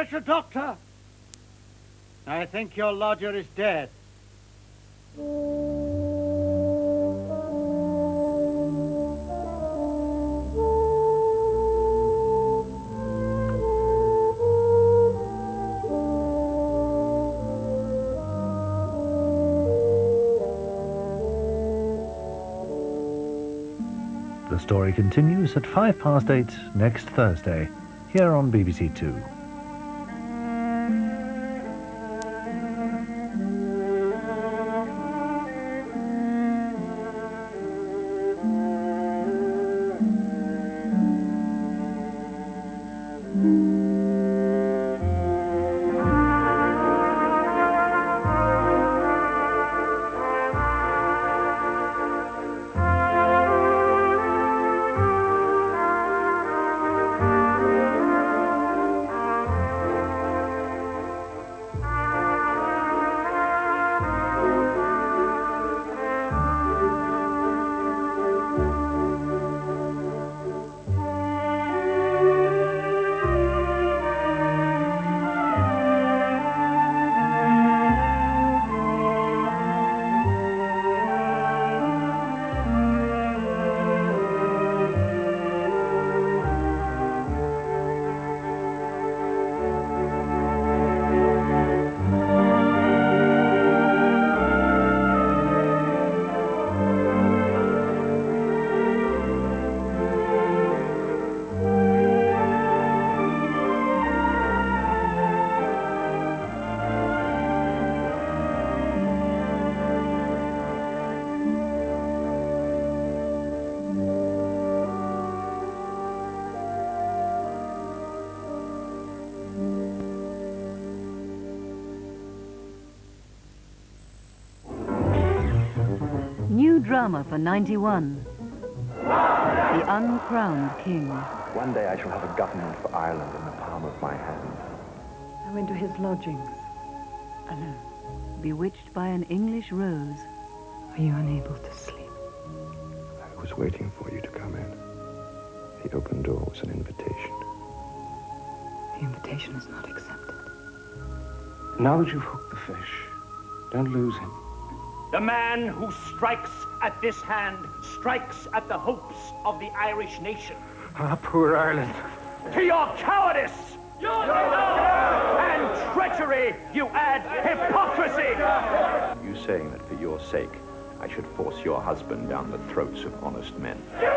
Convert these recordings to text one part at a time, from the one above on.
Fetch a doctor! I think your lodger is dead. The story continues at 8:05 next Thursday, here on BBC Two. Drama for 91. The Uncrowned King. One day I shall have a government for Ireland in the palm of my hand. I went to his lodgings, alone. Bewitched by an English rose. Are you unable to sleep? I was waiting for you to come in. The open door was an invitation. The invitation is not accepted. Now that you've hooked the fish, don't lose him. The man who strikes at this hand strikes at the hopes of the Irish nation. Ah, poor Ireland. To your cowardice and treachery, you add hypocrisy. You saying that for your sake, I should force your husband down the throats of honest men. You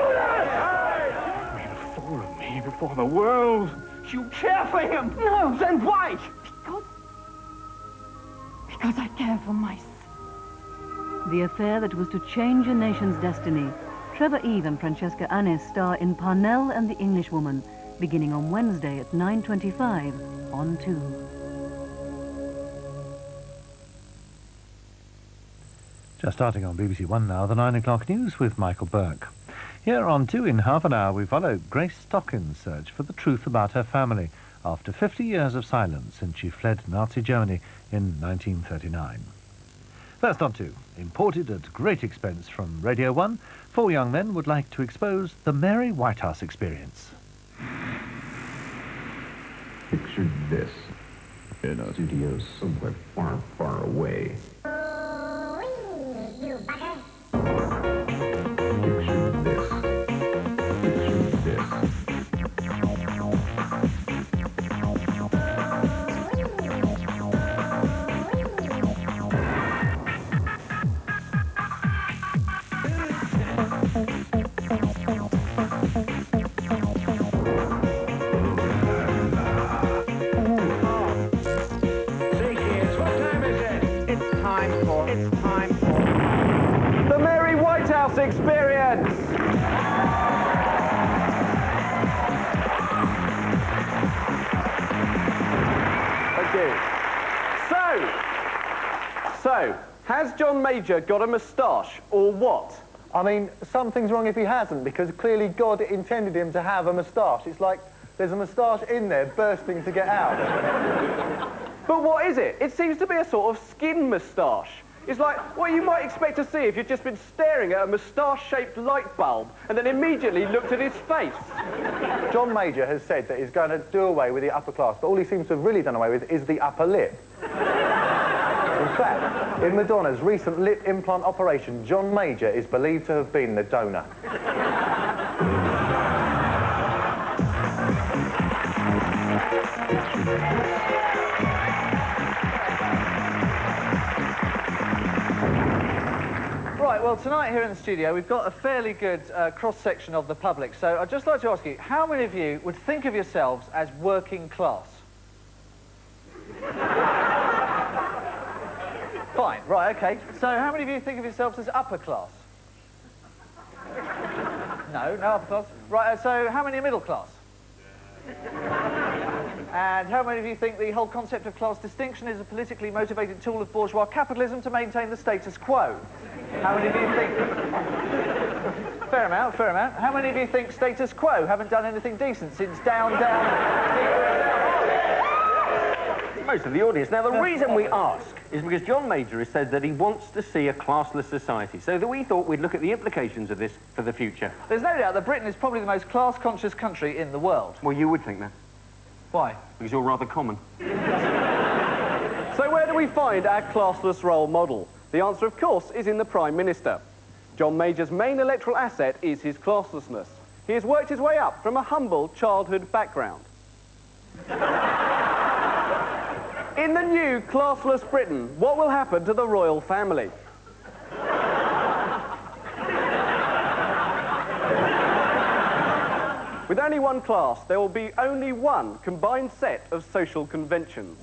made a fool of me before the world. You care for him. No. Then why? Because I care for my son. The affair that was to change a nation's destiny. Trevor Eve and Francesca Annis star in Parnell and the Englishwoman, beginning on Wednesday at 9:25 on 2. Just starting on BBC One now, the 9 o'clock news with Michael Burke. Here on 2 in half an hour, we follow Grace Stockin's search for the truth about her family after 50 years of silence since she fled Nazi Germany in 1939. First on 2, imported at great expense from Radio 1, 4 young men would like to expose the Mary Whitehouse Experience. Picture this in a studio somewhere far, far away. Picture this. Picture this. It's time for the Mary Whitehouse Experience. Thank you. So, has John Major got a moustache or what? I mean, something's wrong if he hasn't, because clearly God intended him to have a moustache. It's like there's a moustache in there bursting to get out. But what is it? It seems to be a sort of skin moustache. It's like what you might expect to see if you'd just been staring at a moustache-shaped light bulb and then immediately looked at his face. John Major has said that he's going to do away with the upper class, but all he seems to have really done away with is the upper lip. In fact, in Madonna's recent lip implant operation, John Major is believed to have been the donor. Right, well, tonight here in the studio, we've got a fairly good cross-section of the public. So I'd just like to ask you, how many of you would think of yourselves as working class? Fine, right, OK. So how many of you think of yourselves as upper class? No, no upper class. Right, so how many are middle class? And how many of you think the whole concept of class distinction is a politically motivated tool of bourgeois capitalism to maintain the status quo? How many of you think... Fair amount, fair amount. How many of you think status quo haven't done anything decent since down, Most of the audience. Now, the reason we ask is because John Major has said that he wants to see a classless society, so that we thought we'd look at the implications of this for the future. There's no doubt that Britain is probably the most class-conscious country in the world. Well, you would think that. Why? Because you're rather common. So where do we find our classless role model? The answer, of course, is in the Prime Minister. John Major's main electoral asset is his classlessness. He has worked his way up from a humble childhood background. In the new classless Britain, what will happen to the royal family? With only one class, there will be only one combined set of social conventions.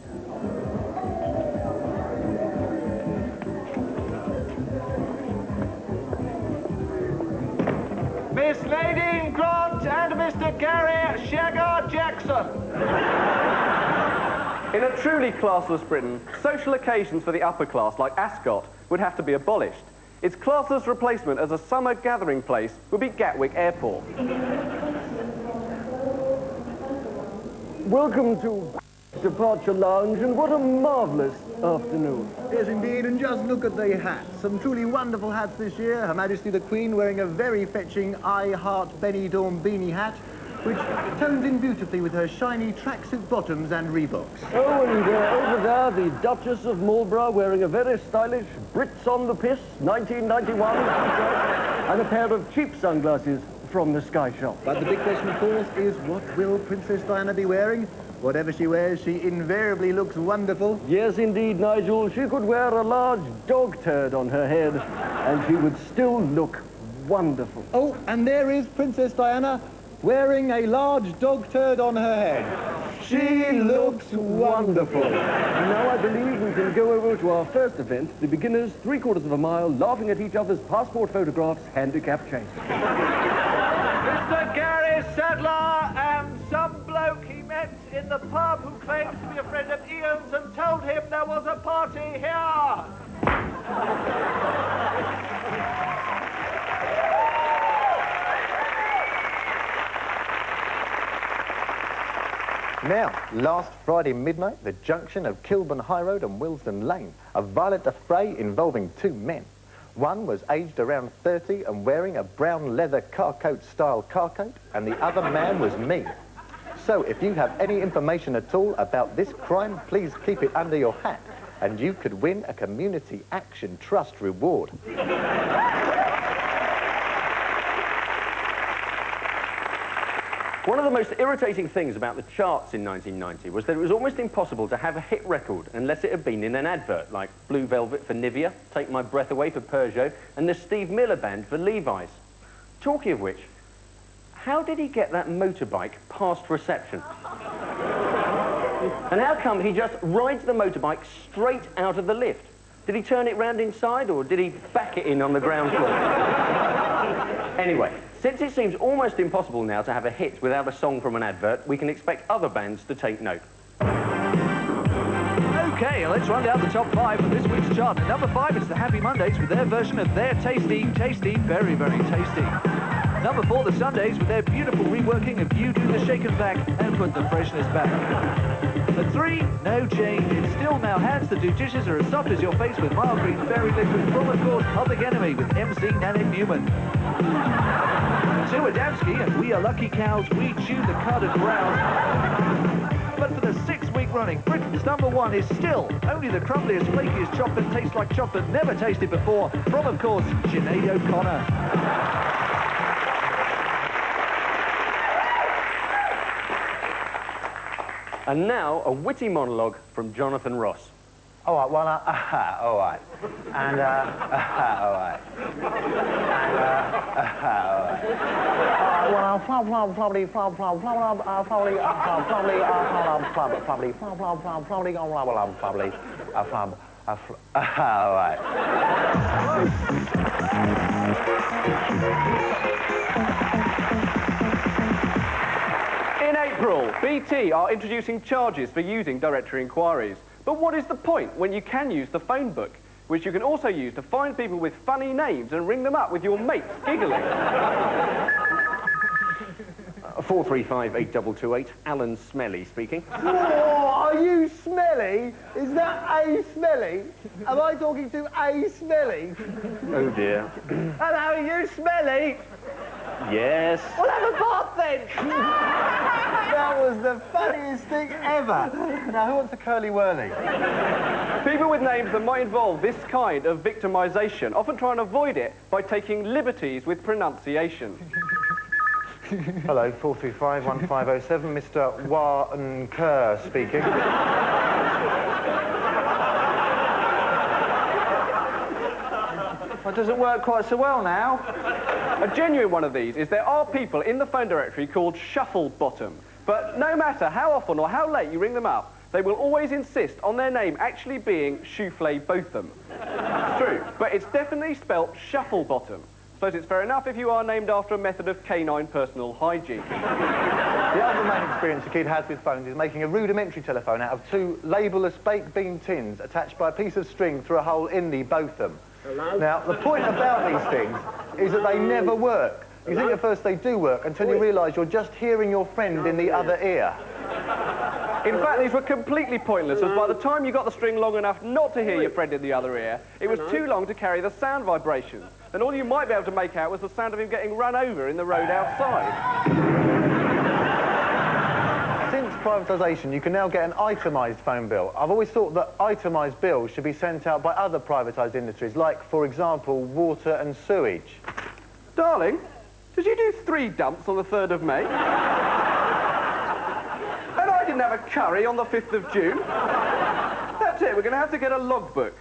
Miss Nadine Grant and Mr. Gary Shagger Jackson. In a truly classless Britain, social occasions for the upper class, like Ascot, would have to be abolished. Its classless replacement as a summer gathering place would be Gatwick Airport. Welcome to Departure Lounge, and what a marvellous afternoon. Yes, indeed, and just look at the hats. Some truly wonderful hats this year. Her Majesty the Queen wearing a very fetching I Heart Benidorm beanie hat, which tones in beautifully with her shiny tracksuit bottoms and Reeboks. Oh, and over there, the Duchess of Marlborough wearing a very stylish Brits on the Piss 1991 and a pair of cheap sunglasses from the Sky Shop. But the big question, of course, is what will Princess Diana be wearing? Whatever she wears, she invariably looks wonderful. Yes, indeed, Nigel. She could wear a large dog turd on her head, and she would still look wonderful. Oh, and there is Princess Diana wearing a large dog turd on her head. She looks wonderful. And now I believe we can go over to our first event, the beginners 3/4 of a mile, laughing at each other's passport photographs, handicap chase. Mr. Gary Sadler and some bloke he met in the pub who claims to be a friend of Ian's and told him there was a party here. Now, last Friday midnight, the junction of Kilburn High Road and Willesden Lane, a violent affray involving two men. One was aged around 30 and wearing a brown leather car coat style car coat, and the other man was me. So if you have any information at all about this crime, please keep it under your hat, and you could win a Community Action Trust reward. One of the most irritating things about the charts in 1990 was that it was almost impossible to have a hit record unless it had been in an advert, like Blue Velvet for Nivea, Take My Breath Away for Peugeot, and the Steve Miller Band for Levi's. Talking of which, how did he get that motorbike past reception? And how come he just rides the motorbike straight out of the lift? Did he turn it round inside, or did he back it in on the ground floor? Anyway, since it seems almost impossible now to have a hit without a song from an advert, we can expect other bands to take note. OK, let's run down the top 5 of this week's chart. At number 5, it's the Happy Mondays with their version of Their Tasty, Tasty, Very, Very Tasty. Number 4, the Sundays with their beautiful reworking of You Do the Shake and Back and Put the Freshness Back. At 3, no change. It still now hands the two dishes are as soft as your face with mild green fairy liquid from, of course, Public Enemy with MC Nanny Newman. 2, Adamski and We Are Lucky Cows, we chew the carded brown. But for the 6th week running, Britain's #1 is still only the crumbliest, flakiest chocolate tastes like chocolate never tasted before, from, of course, Sinead O'Connor. And now, a witty monologue from Jonathan Ross. All right, well, all right. And, all right. And, all right. Well, I'll probably, all right. In April, BT are introducing charges for using directory inquiries. But what is the point when you can use the phone book, which you can also use to find people with funny names and ring them up with your mates giggling? 435-8228, Alan Smelly speaking. Oh, are you Smelly? Is that A Smelly? Am I talking to A Smelly? Oh dear. Hello, are you Smelly? Yes. Well, have a bath then! That was the funniest thing ever. Now, who wants a curly whirly? People with names that might involve this kind of victimisation often try and avoid it by taking liberties with pronunciation. Hello, 435-1507, Mr. Warren Kerr speaking. Well, it doesn't work quite so well now. A genuine one of these is there are people in the phone directory called Shuffle Bottom. But no matter how often or how late you ring them up, they will always insist on their name actually being Shouflé Botham. It's true, but it's definitely spelt Shuffle Bottom. Suppose it's fair enough if you are named after a method of canine personal hygiene. The other main experience a kid has with phones is making a rudimentary telephone out of 2 labelless baked bean tins attached by a piece of string through a hole in the Botham. Hello? Now, the point about these things is that they never work. You think at first they do work until you realise you're just hearing your friend in the other ear. In fact, these were completely pointless, as by the time you got the string long enough not to hear your friend in the other ear, it was too long to carry the sound vibrations. Then all you might be able to make out was the sound of him getting run over in the road outside. Since privatisation, you can now get an itemised phone bill. I've always thought that itemised bills should be sent out by other privatised industries, like, for example, water and sewage. Darling, did you do 3 dumps on the 3rd of May? And I didn't have a curry on the 5th of June. That's it, we're going to have to get a logbook.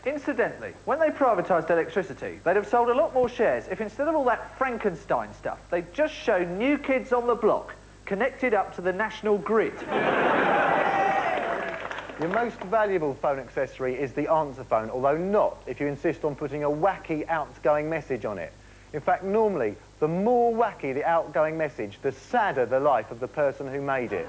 Incidentally, when they privatised electricity, they'd have sold a lot more shares if instead of all that Frankenstein stuff, they'd just show New Kids on the Block connected up to the national grid. Your most valuable phone accessory is the answer phone, although not if you insist on putting a wacky outgoing message on it. In fact, normally, the more wacky the outgoing message, the sadder the life of the person who made it.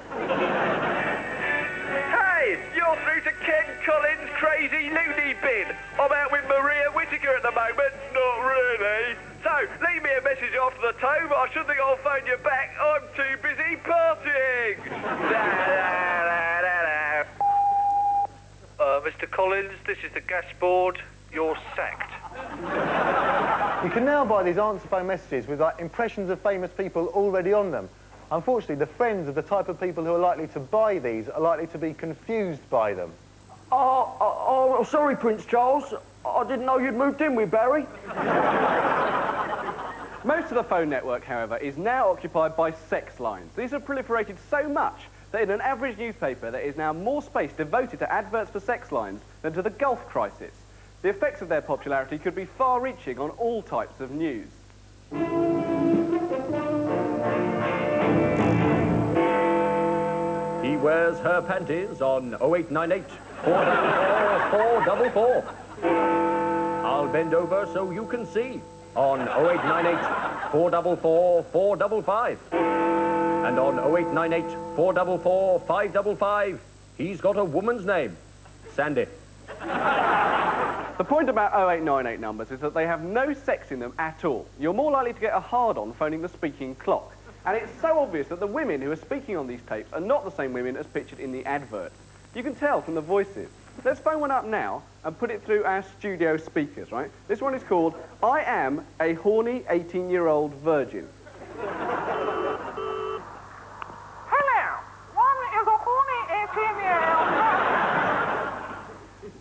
Hey, you're through to Ken Collins' crazy loony bin. I'm out with Maria Whittaker at the moment. Not really. So, leave me a message after the tone, but I shouldn't think I'll phone you back. I'm too busy partying. Mr. Collins, this is the gas board. You're sacked. You can now buy these answer phone messages with like impressions of famous people already on them. Unfortunately, the friends of the type of people who are likely to buy these are likely to be confused by them. Oh, sorry, Prince Charles. I didn't know you'd moved in with Barry. Most of the phone network, however, is now occupied by sex lines. These have proliferated so much that in an average newspaper there is now more space devoted to adverts for sex lines than to the Gulf crisis. The effects of their popularity could be far-reaching on all types of news. He wears her panties on 0898 444 444. I'll bend over so you can see on 0898 444 455. And on 0898 444 555, he's got a woman's name, Sandy. The point about 0898 numbers is that they have no sex in them at all. You're more likely to get a hard-on phoning the speaking clock. And it's so obvious that the women who are speaking on these tapes are not the same women as pictured in the adverts. You can tell from the voices. Let's phone one up now and put it through our studio speakers, right? This one is called I Am a Horny 18-Year-Old Virgin. Hello, one is a horny 18-year-old.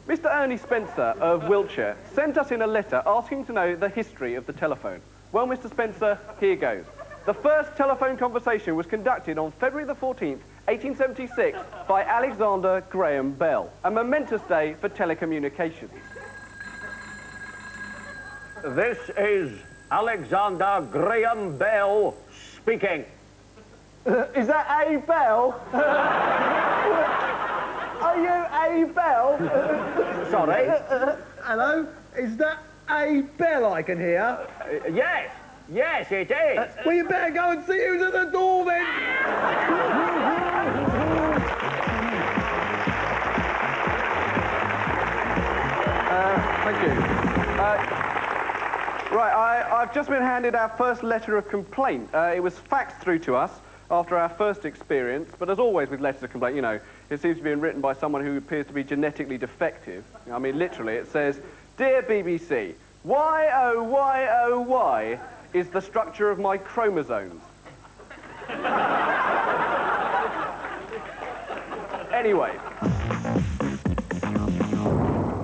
Mr. Ernie Spencer of Wiltshire sent us in a letter asking to know the history of the telephone. Well, Mr. Spencer, here goes. The first telephone conversation was conducted on February the 14th, 1876, by Alexander Graham Bell, a momentous day for telecommunications. This is Alexander Graham Bell speaking. Is that A. Bell? Are you A. Bell? Sorry? Hello? Is that A. Bell I can hear? Yes. Yes, it is. Well, you better go and see who's at the door, then. Thank you. Right, I've just been handed our first letter of complaint. It was faxed through to us after our first experience, but as always with letters of complaint, you know, it seems to be written by someone who appears to be genetically defective. I mean, literally, it says, Dear BBC, why, oh, why is the structure of my chromosomes? Anyway,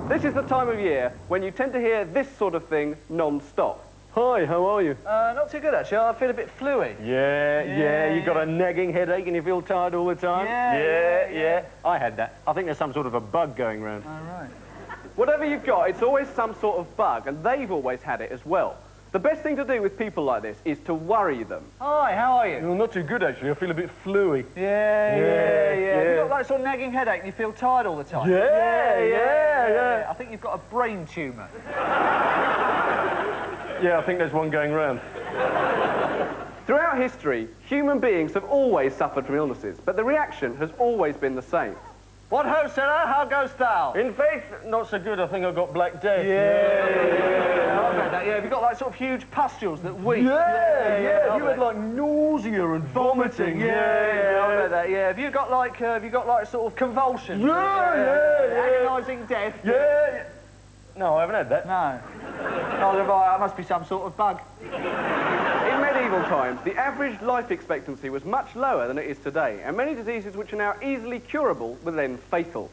this is the time of year when you tend to hear this sort of thing non-stop. Hi, how are you? Not too good, actually. I feel a bit fluey. Yeah, you got a nagging headache and you feel tired all the time? Yeah. I had that. I think there's some sort of a bug going round. All right. Whatever you've got, it's always some sort of bug, and they've always had it as well. The best thing to do with people like this is to worry them. Hi, how are you? Well, not too good, actually. I feel a bit fluey. Yeah. Have you got that sort of nagging headache and you feel tired all the time? Yeah. I think you've got a brain tumour. Yeah, I think there's one going round. Throughout history, human beings have always suffered from illnesses, but the reaction has always been the same. What ho, sinner? How goes thou? In faith, not so good. I think I got Black Death. Have you got like sort of huge pustules that weep? Yeah. You had like nausea and vomiting. I bet that. Yeah. Have you got like sort of convulsions? Agonising death. Yeah. No, I haven't had that. No. Neither have I. That must be some sort of bug. In medieval times, the average life expectancy was much lower than it is today, and many diseases which are now easily curable were then fatal.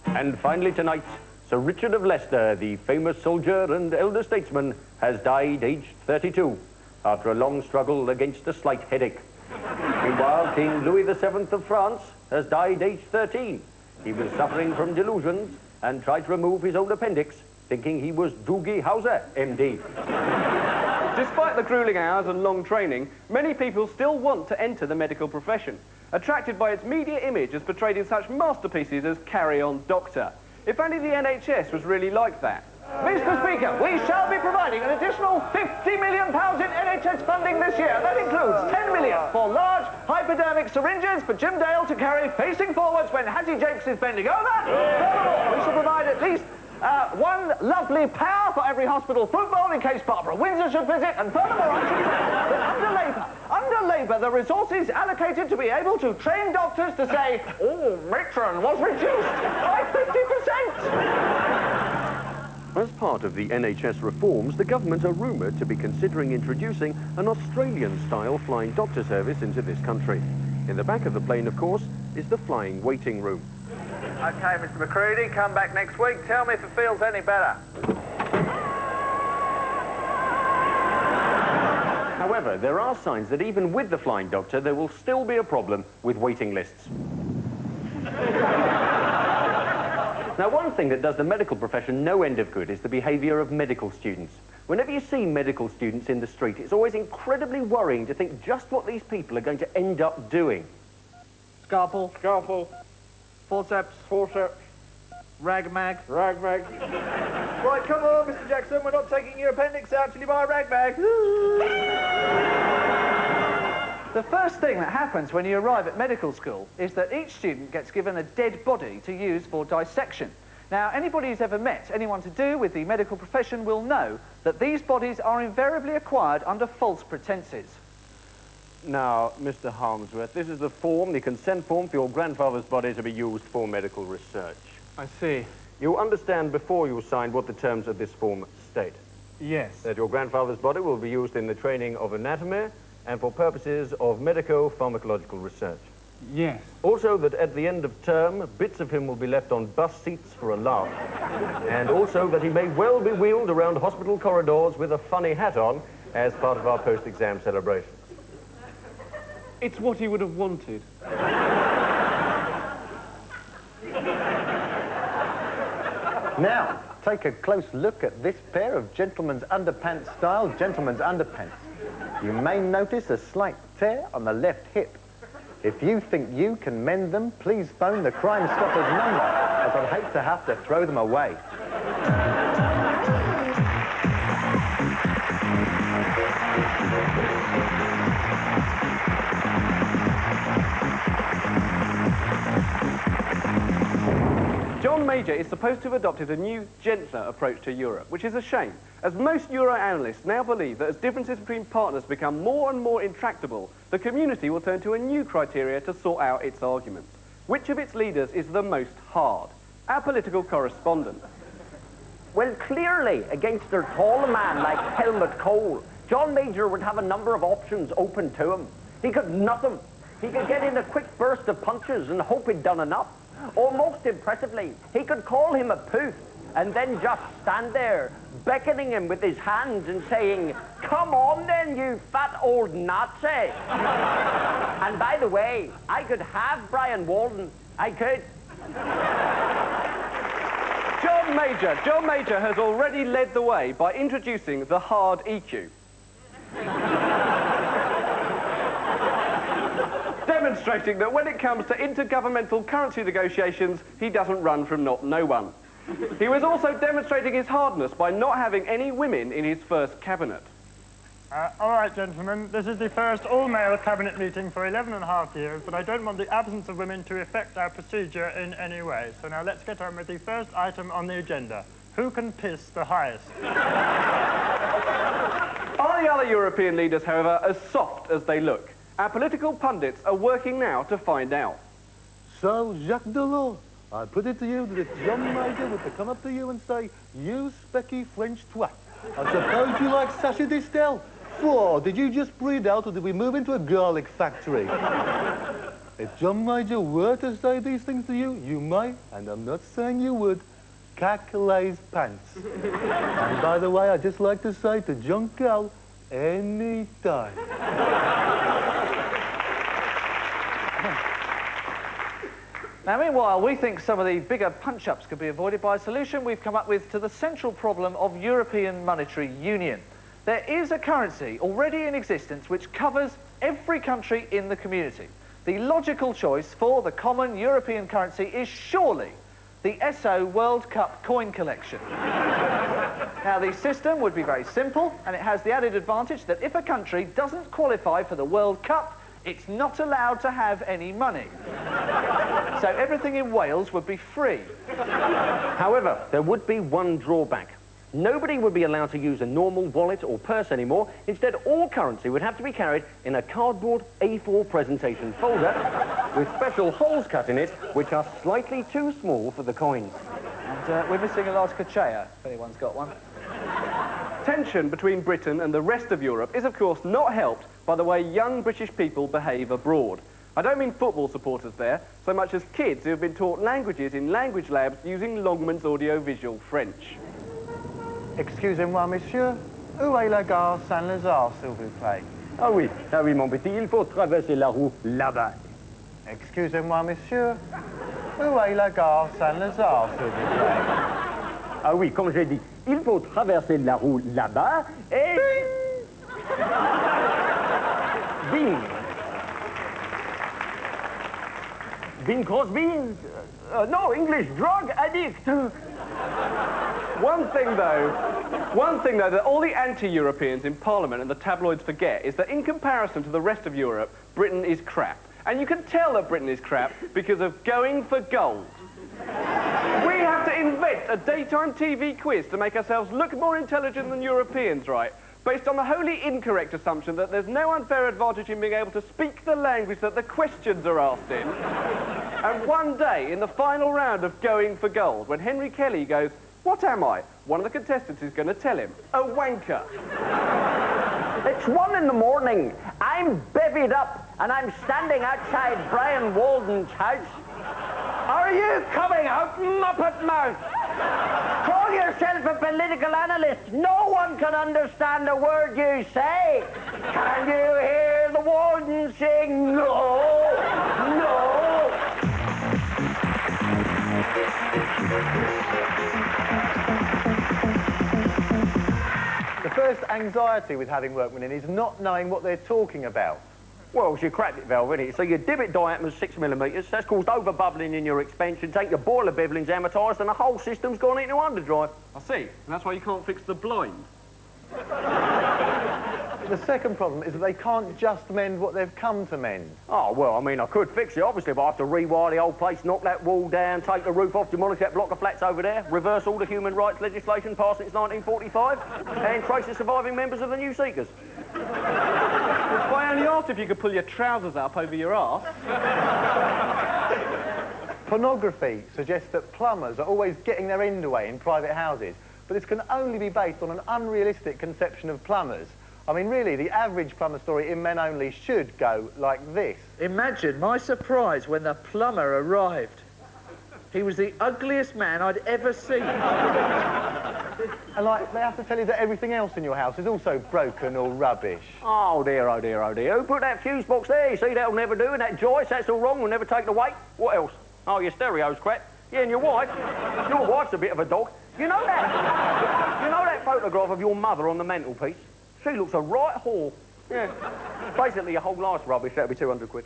And finally tonight, Sir Richard of Leicester, the famous soldier and elder statesman, has died aged 32 after a long struggle against a slight headache. Meanwhile, King Louis VII of France has died aged 13. He was suffering from delusions and tried to remove his own appendix, thinking he was Doogie Howser, MD. Despite the grueling hours and long training, many people still want to enter the medical profession, attracted by its media image as portrayed in such masterpieces as Carry On Doctor. If only the NHS was really like that. Mr. Speaker, we shall be providing an additional £50 million in NHS funding this year. That includes £10 million for large hypodermic syringes for Jim Dale to carry facing forwards when Hattie Jakes is bending over. Furthermore, we shall provide at least one lovely pair for every hospital football in case Barbara Windsor should visit. And furthermore, I should say that under Labour, the resources allocated to be able to train doctors to say, oh, matron was reduced by 50%. As part of the NHS reforms, the government are rumoured to be considering introducing an Australian-style flying doctor service into this country. In the back of the plane, of course, is the flying waiting room. OK, Mr. McCready, come back next week. Tell me if it feels any better. However, there are signs that even with the flying doctor, there will still be a problem with waiting lists. Now, one thing that does the medical profession no end of good is the behaviour of medical students. Whenever you see medical students in the street, it's always incredibly worrying to think just what these people are going to end up doing. Scalpel. Forceps. Rag mag. Right, come on, Mr. Jackson, we're not taking your appendix out till you buy a rag mag. The first thing that happens when you arrive at medical school is that each student gets given a dead body to use for dissection. Now, anybody who's ever met anyone to do with the medical profession will know that these bodies are invariably acquired under false pretenses. Now, Mr. Harmsworth, this is the consent form for your grandfather's body to be used for medical research. I see. You understand before you signed what the terms of this form state? Yes. That your grandfather's body will be used in the training of anatomy and for purposes of medico-pharmacological research. Yes. Also that at the end of term, bits of him will be left on bus seats for a laugh. And also that he may well be wheeled around hospital corridors with a funny hat on as part of our post-exam celebrations. It's what he would have wanted. Now, take a close look at this pair of gentleman's underpants style gentleman's underpants. You may notice a slight tear on the left hip. If you think you can mend them, please phone the Crime Stoppers number, as I'd hate to have to throw them away. John Major is supposed to have adopted a new, gentler approach to Europe, which is a shame, as most Euro analysts now believe that as differences between partners become more and more intractable, the community will turn to a new criteria to sort out its arguments. Which of its leaders is the most hard? Our political correspondent. Well, clearly, against their tall man like Helmut Kohl, John Major would have a number of options open to him. He could nut him. He could get in a quick burst of punches and hope he'd done enough. Or most impressively, he could call him a poof and then just stand there, beckoning him with his hands and saying, "Come on then, you fat old Nazi." And by the way, I could have Brian Walden. I could. John Major has already led the way by introducing the hard EQ. Demonstrating that when it comes to intergovernmental currency negotiations, he doesn't run from no one. He was also demonstrating his hardness by not having any women in his first cabinet. All right, gentlemen, this is the first all-male cabinet meeting for 11.5 years, but I don't want the absence of women to affect our procedure in any way. So now let's get on with the first item on the agenda. Who can piss the highest? Are the other European leaders, however, as soft as they look? Our political pundits are working now to find out. So, Jacques Delors, I put it to you that if John Major were to come up to you and say, "You specky French twat, I suppose you like Sacha Distel? For, did you just breed out or did we move into a garlic factory?" If John Major were to say these things to you, you may, and I'm not saying you would, cack lays pants. And by the way, I'd just like to say to John Cal, any time. Now, meanwhile, we think some of the bigger punch-ups could be avoided by a solution we've come up with to the central problem of European monetary union. There is a currency already in existence which covers every country in the community. The logical choice for the common European currency is surely the Esso World Cup coin collection. Now, the system would be very simple, and it has the added advantage that if a country doesn't qualify for the World Cup, it's not allowed to have any money. So everything in Wales would be free. However, there would be one drawback. Nobody would be allowed to use a normal wallet or purse anymore. Instead, all currency would have to be carried in a cardboard A4 presentation folder with special holes cut in it, which are slightly too small for the coins. And we're missing a large cachea, if anyone's got one. Tension between Britain and the rest of Europe is, of course, not helped by the way young British people behave abroad. I don't mean football supporters there, so much as kids who have been taught languages in language labs using Longman's audiovisual French. Excusez-moi, monsieur. Où est la gare Saint-Lazare, s'il vous plaît? Ah oui, mon petit, il faut traverser la roue là-bas. Excusez-moi, monsieur. Où est la gare Saint-Lazare, s'il vous plaît? Ah oui, comme j'ai dit, il faut traverser la roue là-bas et... Bing! Bing Crosby? No, English, drug addict! One thing though, that all the anti-Europeans in Parliament and the tabloids forget is that in comparison to the rest of Europe, Britain is crap. And you can tell that Britain is crap because of going for gold. We have to invest invent a daytime TV quiz to make ourselves look more intelligent than Europeans, right? Based on the wholly incorrect assumption that there's no unfair advantage in being able to speak the language that the questions are asked in. And one day, in the final round of Going for Gold, when Henry Kelly goes, "What am I?" one of the contestants is going to tell him, "A wanker." It's 1 in the morning. I'm bevied up, and I'm standing outside Brian Walden's house. Are you coming out, Muppet Mouth? Call yourself a political analyst. No one can understand a word you say. Can you hear the Walden sing? No, no. The first anxiety with having workmen in is not knowing what they're talking about. Well, it's your cracked valve, isn't it? So your divot diameter's 6 millimetres, that's caused overbubbling in your expansion tank, your boiler beveling's amortised, and the whole system's gone into underdrive. I see. And that's why you can't fix the blind. The second problem is that they can't just mend what they've come to mend. Oh, well, I mean, I could fix it, obviously, but I have to rewire the old place, knock that wall down, take the roof off, demolish that block of flats over there, reverse all the human rights legislation passed since 1945, and trace the surviving members of the New Seekers. If I only asked if you could pull your trousers up over your arse. Pornography suggests that plumbers are always getting their end away in private houses, but this can only be based on an unrealistic conception of plumbers. I mean, really, the average plumber story in Men Only should go like this. Imagine my surprise when the plumber arrived. He was the ugliest man I'd ever seen. And, like, they have to tell you that everything else in your house is also broken or rubbish. Oh, dear, oh, dear, oh, dear. Who put that fuse box there? You see, that'll never do, and that joist, that's all wrong, we'll never take the weight. What else? Oh, your stereo's crap. Yeah, and your wife. Your wife's a bit of a dog. You know that? You know that photograph of your mother on the mantelpiece? She looks a right whore. Yeah. Basically, your whole life's rubbish. That'll be 200 quid.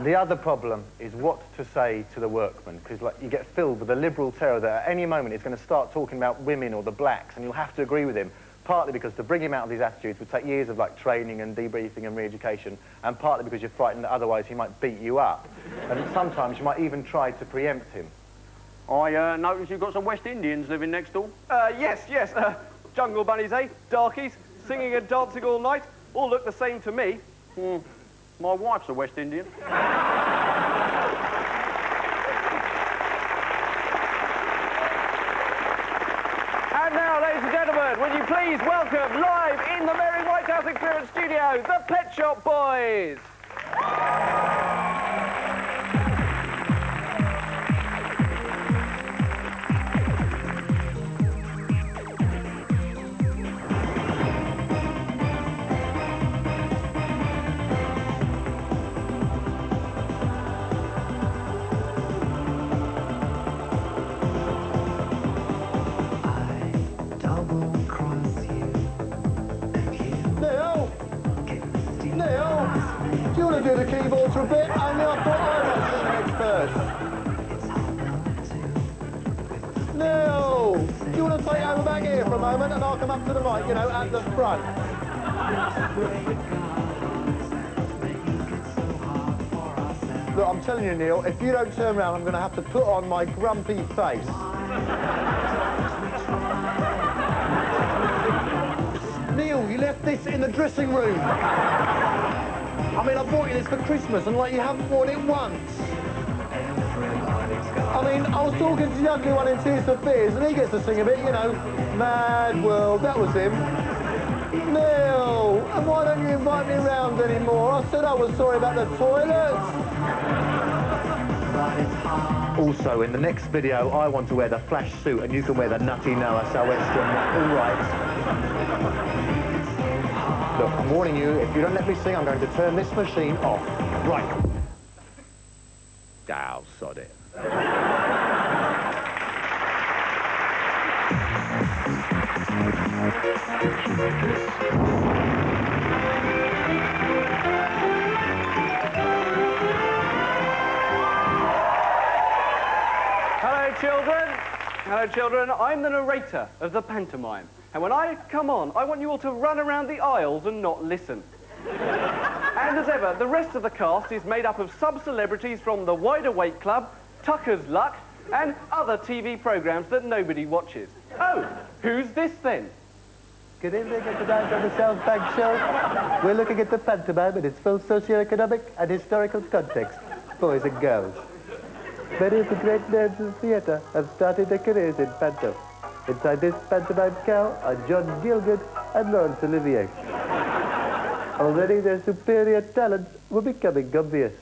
The other problem is what to say to the workmen, because, like, you get filled with a liberal terror that at any moment he's going to start talking about women or the blacks, and you'll have to agree with him, partly because to bring him out of these attitudes would take years of, like, training and debriefing and re-education, and partly because you're frightened that otherwise he might beat you up. And sometimes you might even try to preempt him. I notice you've got some West Indians living next door. Yes. Jungle bunnies, eh? Darkies, singing and dancing all night. All look the same to me. My wife's a West Indian. And now, ladies and gentlemen, will you please welcome, live in the Mary Whitehouse Experience studio, the Pet Shop Boys. Do you want to do the keyboards for a bit? Only I thought I'd have to sing next first. Neil, do you want to take over back here for a moment and I'll come up to the mic, you know, at the front? Look, I'm telling you, Neil, if you don't turn around, I'm going to have to put on my grumpy face. Neil, you left this in the dressing room. I mean, I bought you this for Christmas, and, like, you haven't worn it once. I mean, I was talking to the ugly one in Tears for Fears, and he gets to sing a bit, you know, Mad World, that was him. Neil, and why don't you invite me around anymore? I said I was sorry about the toilets. Also, in the next video, I want to wear the flash suit, and you can wear the nutty Noah Southwestern. All right. Look, I'm warning you, if you don't let me sing, I'm going to turn this machine off. Right. Oh, sod it. Hello, children. Hello, children. I'm the narrator of the pantomime. And when I come on, I want you all to run around the aisles and not listen. And as ever, the rest of the cast is made up of sub-celebrities from the Wide Awake Club, Tucker's Luck, and other TV programmes that nobody watches. Oh, who's this then? Good evening, and tonight on the South Bank Show, we're looking at the pantomime in its full socio-economic and historical context, boys and girls. Many of the great names of theatre have started their careers in panto. Inside this pantomime cow are John Gielgud and Laurence Olivier. Already their superior talents were becoming obvious.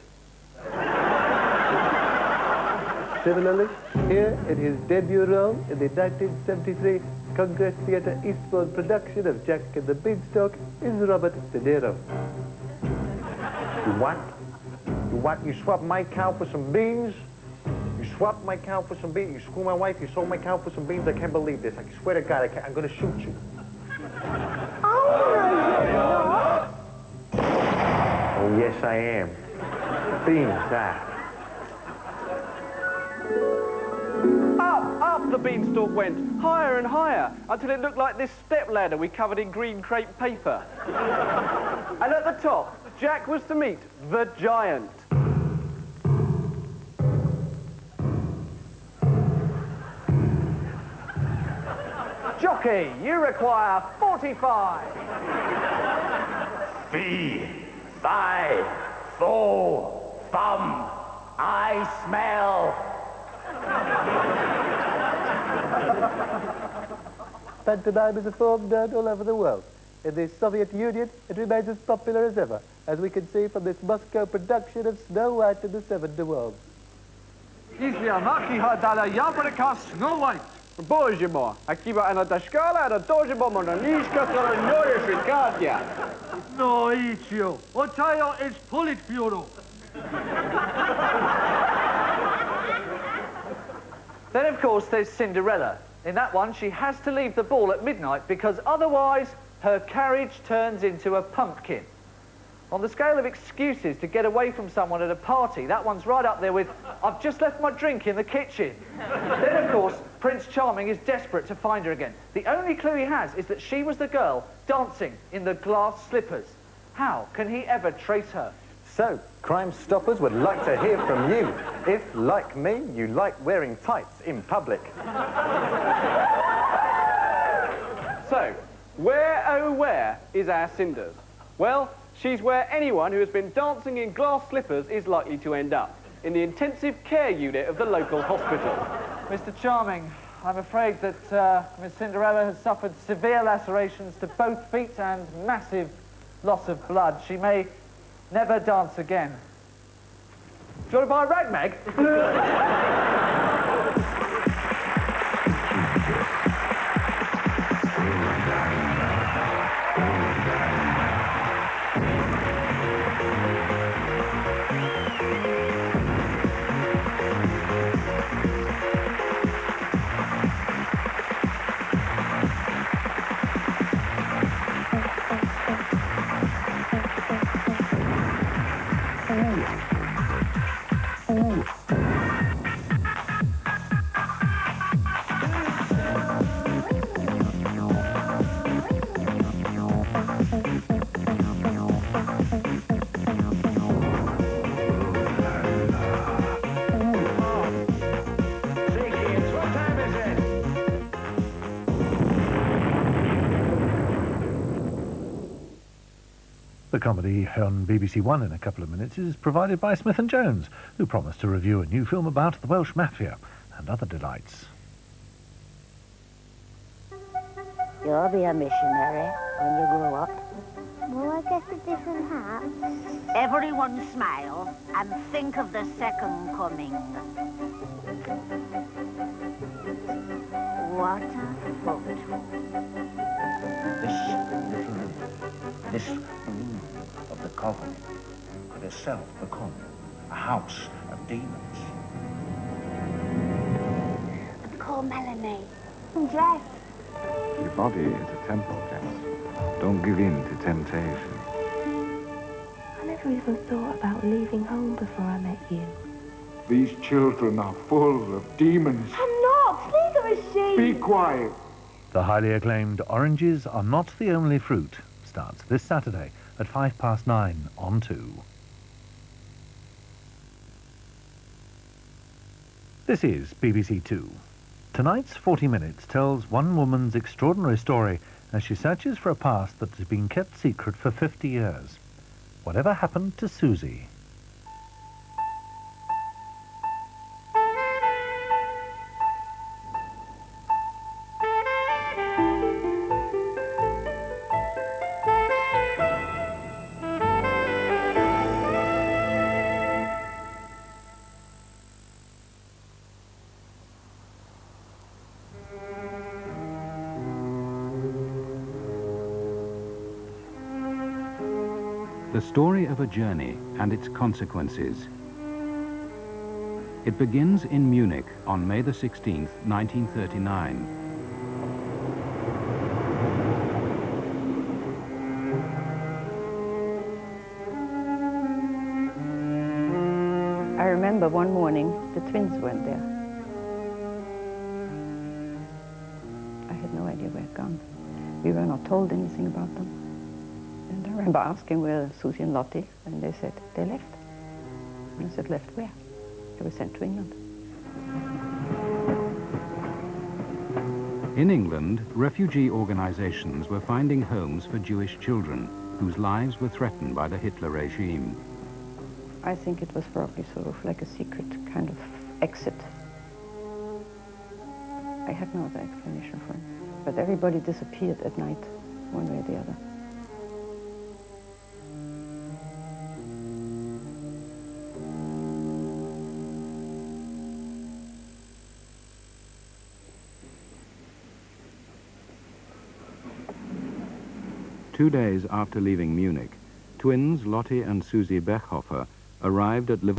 Similarly, here in his debut role in the 1973 Congress Theatre Eastbourne production of Jack and the Beanstalk is Robert De Niro. You what? You what? You swap my cow for some beans? You swap my cow for some beans? You screw my wife? You sold my cow for some beans? I can't believe this. I swear to God, I'm going to shoot you. Oh, yes, I am. Beans, Up the beanstalk went, higher and higher, until it looked like this stepladder we covered in green crepe paper. And at the top, Jack was to meet the giant. Jockey, you require 45. Fee, fi, fo, fum, I smell. Pantomime is a form known all over the world. In the Soviet Union, it remains as popular as ever, as we can see from this Moscow production of Snow White and the Seven Dwarfs. Snow White. Боже мой, а киба она дошкала, она тоже бомона, нишка, которая норишь и Катя. No, Ichio. Otayo is Politburo. Then, of course, there's Cinderella. In that one, she has to leave the ball at midnight because otherwise her carriage turns into a pumpkin. On the scale of excuses to get away from someone at a party, that one's right up there with, I've just left my drink in the kitchen. Then, of course, Prince Charming is desperate to find her again. The only clue he has is that she was the girl dancing in the glass slippers. How can he ever trace her? So, Crime Stoppers would like to hear from you, if, like me, you like wearing tights in public. So, where, oh where, is our Cinders? Well, she's where anyone who has been dancing in glass slippers is likely to end up, in the intensive care unit of the local hospital. Mr. Charming, I'm afraid that Miss Cinderella has suffered severe lacerations to both feet and massive loss of blood. She may never dance again. Do you want to buy a rag, Meg? The comedy on BBC One in a couple of minutes is provided by Smith & Jones, who promised to review a new film about the Welsh Mafia and other delights. You'll be a missionary when you grow up. Will I get a different hat? Everyone smile and think of the second coming. What a photo. This room of the covenant could itself become a house of demons. I'm called Melanie. I'm dressed. Your body is a temple, Jess. Don't give in to temptation. I never even thought about leaving home before I met you. These children are full of demons. I'm not. Please are a sheep. Be quiet. The highly acclaimed Oranges Are Not the Only Fruit starts this Saturday at 9:05 on 2. This is BBC Two. Tonight's 40 Minutes tells one woman's extraordinary story as she searches for a past that has been kept secret for 50 years. Whatever happened to Susie? The story of a journey and its consequences. It begins in Munich on May the 16th, 1939. I remember one morning the twins weren't there. I had no idea where they'd gone. We were not told anything about them. And I remember asking where Susie and Lottie, and they said they left. And I said, left where? They were sent to England. In England, refugee organizations were finding homes for Jewish children whose lives were threatened by the Hitler regime. I think it was probably sort of like a secret kind of exit. I had no other explanation for it. But everybody disappeared at night, one way or the other. Two days after leaving Munich, twins Lottie and Susie Bechhofer arrived at Liverpool.